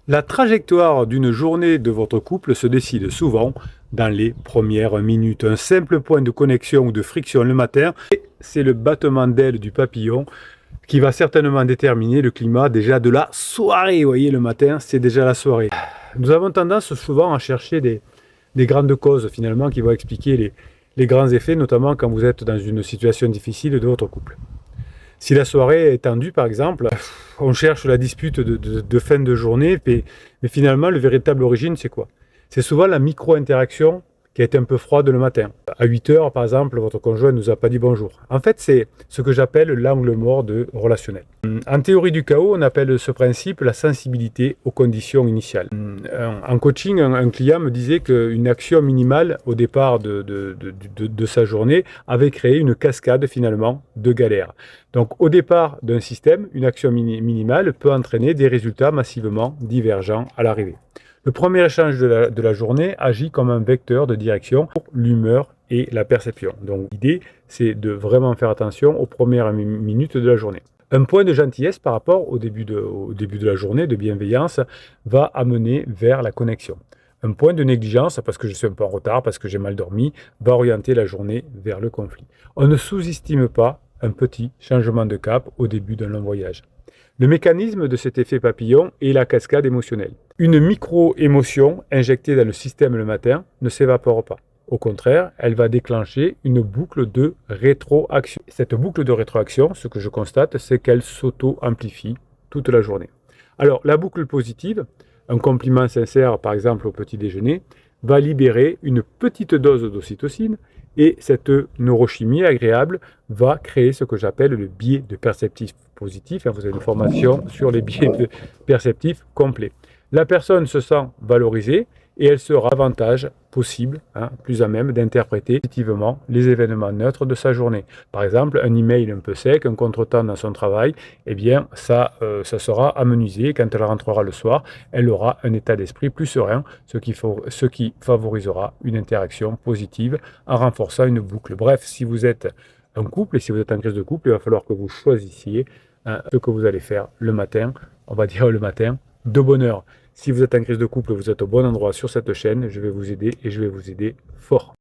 La trajectoire d'une journée de votre couple se décide souvent dans les premières minutes. Un simple point de connexion ou de friction le matin, c'est le battement d'ailes du papillon qui va certainement déterminer le climat déjà de la soirée. Vous voyez, le matin, c'est déjà la soirée. Nous avons tendance souvent à chercher des grandes causes finalement qui vont expliquer les grands effets, notamment quand vous êtes dans une situation difficile de votre couple. Si la soirée est tendue, par exemple, on cherche la dispute de fin de journée, mais finalement, le véritable origine, c'est quoi? C'est souvent la micro-interaction qui a été un peu froide le matin. À 8 heures, par exemple, votre conjoint ne nous a pas dit bonjour. En fait, c'est ce que j'appelle l'angle mort de relationnel. En théorie du chaos, on appelle ce principe la sensibilité aux conditions initiales. En coaching, un client me disait qu'une action minimale au départ de sa journée avait créé une cascade finalement de galères. Donc au départ d'un système, une action minimale peut entraîner des résultats massivement divergents à l'arrivée. Le premier échange de la journée agit comme un vecteur de direction pour l'humeur et la perception. Donc l'idée, c'est de vraiment faire attention aux premières minutes de la journée. Un point de gentillesse par rapport au début de la journée, de bienveillance, va amener vers la connexion. Un point de négligence, parce que je suis un peu en retard, parce que j'ai mal dormi, va orienter la journée vers le conflit. On ne sous-estime pas un petit changement de cap au début d'un long voyage. Le mécanisme de cet effet papillon est la cascade émotionnelle. Une micro-émotion injectée dans le système le matin ne s'évapore pas. Au contraire, elle va déclencher une boucle de rétroaction. Cette boucle de rétroaction, ce que je constate, c'est qu'elle s'auto-amplifie toute la journée. Alors, la boucle positive, un compliment sincère, par exemple au petit déjeuner, va libérer une petite dose d'ocytocine et cette neurochimie agréable va créer ce que j'appelle le biais de perceptif positif. Vous avez une formation sur les biais de perceptifs complets. La personne se sent valorisée et elle sera davantage possible, plus à même d'interpréter positivement les événements neutres de sa journée. Par exemple, un email un peu sec, un contretemps dans son travail, eh bien ça sera amenuisé. Quand elle rentrera le soir, elle aura un état d'esprit plus serein, ce qui favorisera une interaction positive en renforçant une boucle. Bref, si vous êtes un couple et si vous êtes en crise de couple, il va falloir que vous choisissiez ce que vous allez faire le matin, on va dire le matin, de bonne heure. Si vous êtes en crise de couple, vous êtes au bon endroit sur cette chaîne, je vais vous aider et je vais vous aider fort.